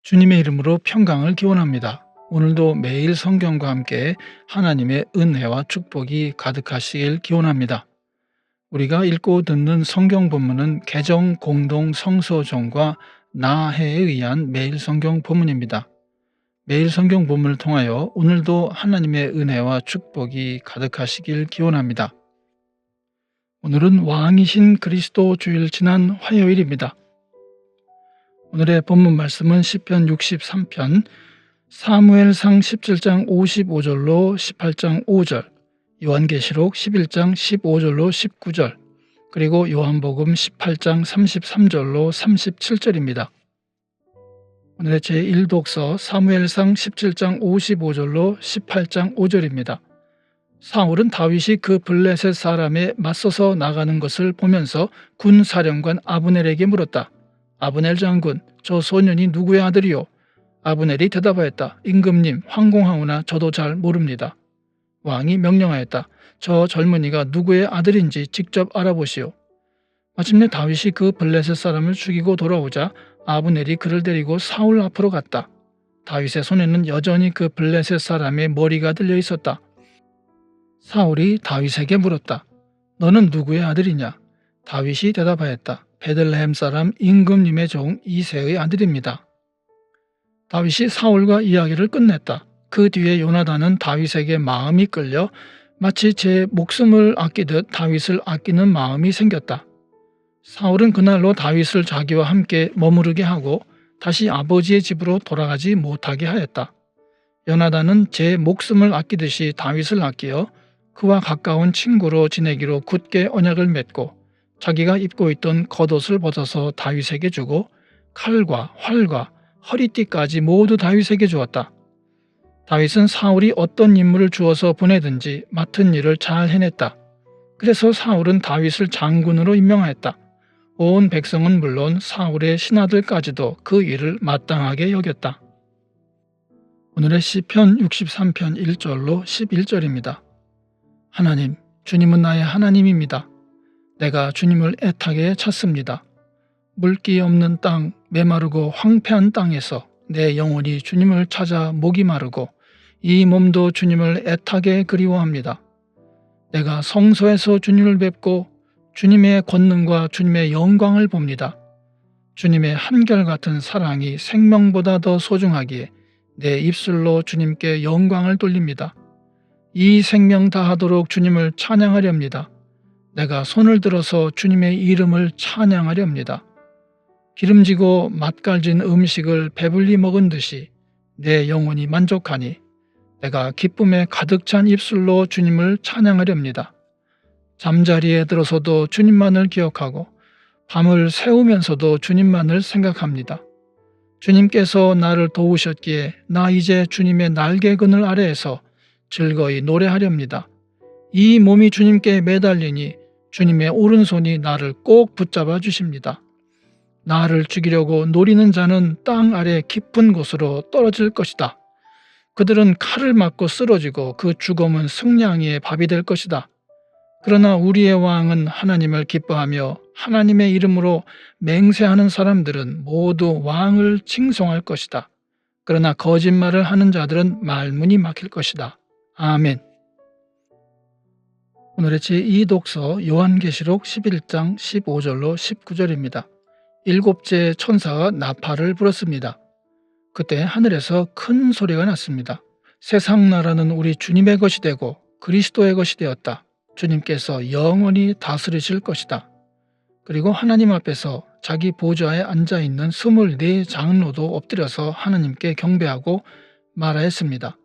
주님의 이름으로 평강을 기원합니다. 오늘도 매일 성경과 함께 하나님의 은혜와 축복이 가득하시길 기원합니다. 우리가 읽고 듣는 성경 본문은 개정 공동 성서정과 나해에 의한 매일 성경 본문입니다. 매일 성경 본문을 통하여 오늘도 하나님의 은혜와 축복이 가득하시길 기원합니다. 오늘은 왕이신 그리스도 주일 지난 화요일입니다. 오늘의 본문 말씀은 시편 63편, 사무엘상 17장 55절로 18장 5절, 요한계시록 11장 15절로 19절, 그리고 요한복음 18장 33절로 37절입니다. 오늘의 제1독서 사무엘상 17장 55절로 18장 5절입니다. 사울은 다윗이 그 블레셋 사람에 맞서서 나가는 것을 보면서 군사령관 아브넬에게 물었다. 아브넬 장군, 저 소년이 누구의 아들이요? 아브넬이 대답하였다. 임금님, 황공하오나 저도 잘 모릅니다. 왕이 명령하였다. 저 젊은이가 누구의 아들인지 직접 알아보시오. 마침내 다윗이 그 블레셋 사람을 죽이고 돌아오자 아브넬이 그를 데리고 사울 앞으로 갔다. 다윗의 손에는 여전히 그 블레셋 사람의 머리가 들려 있었다. 사울이 다윗에게 물었다. 너는 누구의 아들이냐? 다윗이 대답하였다. 베들레헴 사람 임금님의 종 이새의 아들입니다. 다윗이 사울과 이야기를 끝냈다. 그 뒤에 요나단은 다윗에게 마음이 끌려 마치 제 목숨을 아끼듯 다윗을 아끼는 마음이 생겼다. 사울은 그날로 다윗을 자기와 함께 머무르게 하고 다시 아버지의 집으로 돌아가지 못하게 하였다. 요나단은 제 목숨을 아끼듯이 다윗을 아끼어 그와 가까운 친구로 지내기로 굳게 언약을 맺고 자기가 입고 있던 겉옷을 벗어서 다윗에게 주고 칼과 활과 허리띠까지 모두 다윗에게 주었다. 다윗은 사울이 어떤 임무를 주어서 보내든지 맡은 일을 잘 해냈다. 그래서 사울은 다윗을 장군으로 임명하였다. 온 백성은 물론 사울의 신하들까지도 그 일을 마땅하게 여겼다. 오늘의 시편 63편 1절로 11절입니다. 하나님, 주님은 나의 하나님입니다. 내가 주님을 애타게 찾습니다. 물기 없는 땅, 메마르고 황폐한 땅에서 내 영혼이 주님을 찾아 목이 마르고 이 몸도 주님을 애타게 그리워합니다. 내가 성소에서 주님을 뵙고 주님의 권능과 주님의 영광을 봅니다. 주님의 한결같은 사랑이 생명보다 더 소중하기에 내 입술로 주님께 영광을 돌립니다. 이 생명 다하도록 주님을 찬양하렵니다. 내가 손을 들어서 주님의 이름을 찬양하렵니다. 기름지고 맛깔진 음식을 배불리 먹은 듯이 내 영혼이 만족하니 내가 기쁨에 가득 찬 입술로 주님을 찬양하렵니다. 잠자리에 들어서도 주님만을 기억하고 밤을 새우면서도 주님만을 생각합니다. 주님께서 나를 도우셨기에 나 이제 주님의 날개 그늘 아래에서 즐거이 노래하렵니다. 이 몸이 주님께 매달리니 주님의 오른손이 나를 꼭 붙잡아 주십니다. 나를 죽이려고 노리는 자는 땅 아래 깊은 곳으로 떨어질 것이다. 그들은 칼을 맞고 쓰러지고 그 죽음은 승냥이의 밥이 될 것이다. 그러나 우리의 왕은 하나님을 기뻐하며 하나님의 이름으로 맹세하는 사람들은 모두 왕을 칭송할 것이다. 그러나 거짓말을 하는 자들은 말문이 막힐 것이다. 아멘. 오늘의 제2독서 요한계시록 11장 15절로 19절입니다. 일곱째 천사가 나팔을 불었습니다. 그때 하늘에서 큰 소리가 났습니다. 세상 나라는 우리 주님의 것이 되고 그리스도의 것이 되었다. 주님께서 영원히 다스리실 것이다. 그리고 하나님 앞에서 자기 보좌에 앉아있는 24 장로도 엎드려서 하나님께 경배하고 말하였습니다.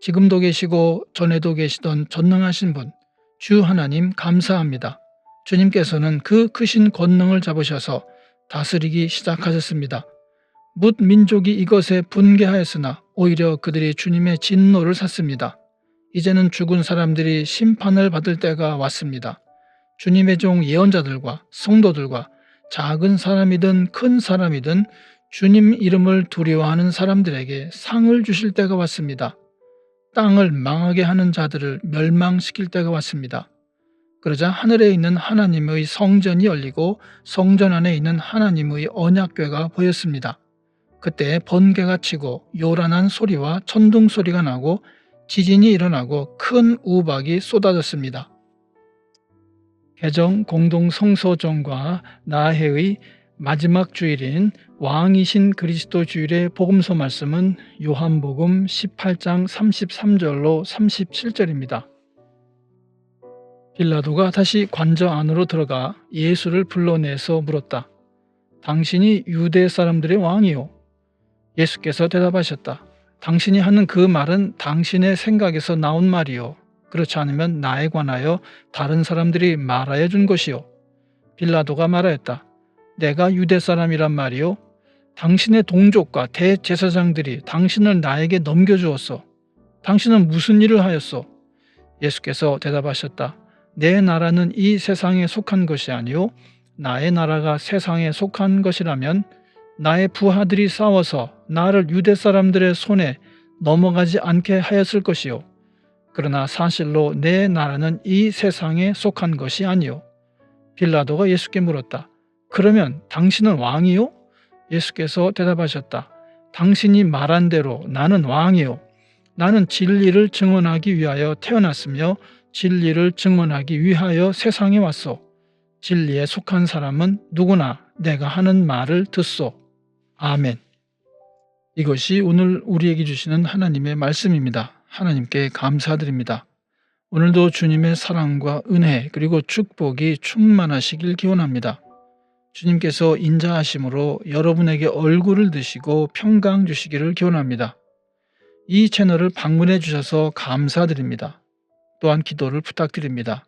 지금도 계시고 전에도 계시던 전능하신 분, 주 하나님 감사합니다. 주님께서는 그 크신 권능을 잡으셔서 다스리기 시작하셨습니다. 뭇 민족이 이것에 분개하였으나 오히려 그들이 주님의 진노를 샀습니다. 이제는 죽은 사람들이 심판을 받을 때가 왔습니다. 주님의 종 예언자들과 성도들과 작은 사람이든 큰 사람이든 주님 이름을 두려워하는 사람들에게 상을 주실 때가 왔습니다. 땅을 망하게 하는 자들을 멸망시킬 때가 왔습니다. 그러자 하늘에 있는 하나님의 성전이 열리고 성전 안에 있는 하나님의 언약궤가 보였습니다. 그때 번개가 치고 요란한 소리와 천둥 소리가 나고 지진이 일어나고 큰 우박이 쏟아졌습니다. 개정 공동성소정과 나해의 마지막 주일인 왕이신 그리스도 주일의 복음서 말씀은 요한복음 18장 33절로 37절입니다. 빌라도가 다시 관저 안으로 들어가 예수를 불러내서 물었다. 당신이 유대 사람들의 왕이요? 예수께서 대답하셨다. 당신이 하는 그 말은 당신의 생각에서 나온 말이요. 그렇지 않으면 나에 관하여 다른 사람들이 말하여 준 것이요. 빌라도가 말하였다. 내가 유대 사람이란 말이요? 당신의 동족과 대제사장들이 당신을 나에게 넘겨주었소. 당신은 무슨 일을 하였소? 예수께서 대답하셨다. 내 나라는 이 세상에 속한 것이 아니요 나의 나라가 세상에 속한 것이라면 나의 부하들이 싸워서 나를 유대 사람들의 손에 넘어가지 않게 하였을 것이요. 그러나 사실로 내 나라는 이 세상에 속한 것이 아니요. 빌라도가 예수께 물었다. 그러면 당신은 왕이요? 예수께서 대답하셨다. 당신이 말한 대로 나는 왕이요. 나는 진리를 증언하기 위하여 태어났으며 진리를 증언하기 위하여 세상에 왔소. 진리에 속한 사람은 누구나 내가 하는 말을 듣소. 아멘. 이것이 오늘 우리에게 주시는 하나님의 말씀입니다. 하나님께 감사드립니다. 오늘도 주님의 사랑과 은혜 그리고 축복이 충만하시길 기원합니다. 주님께서 인자하심으로 여러분에게 얼굴을 드시고 평강 주시기를 기원합니다. 이 채널을 방문해 주셔서 감사드립니다. 또한 기도를 부탁드립니다.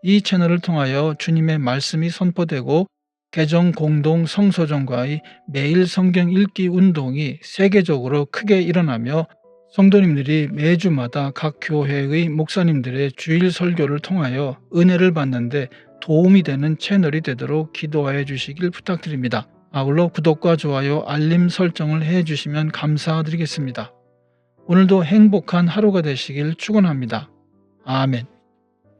이 채널을 통하여 주님의 말씀이 선포되고 개정 공동 성소정과의 매일 성경 읽기 운동이 세계적으로 크게 일어나며 성도님들이 매주마다 각 교회의 목사님들의 주일 설교를 통하여 은혜를 받는데 도움이 되는 채널이 되도록 기도하여 주시길 부탁드립니다. 아울러 구독과 좋아요, 알림 설정을 해주시면 감사드리겠습니다. 오늘도 행복한 하루가 되시길 축원합니다. 아멘.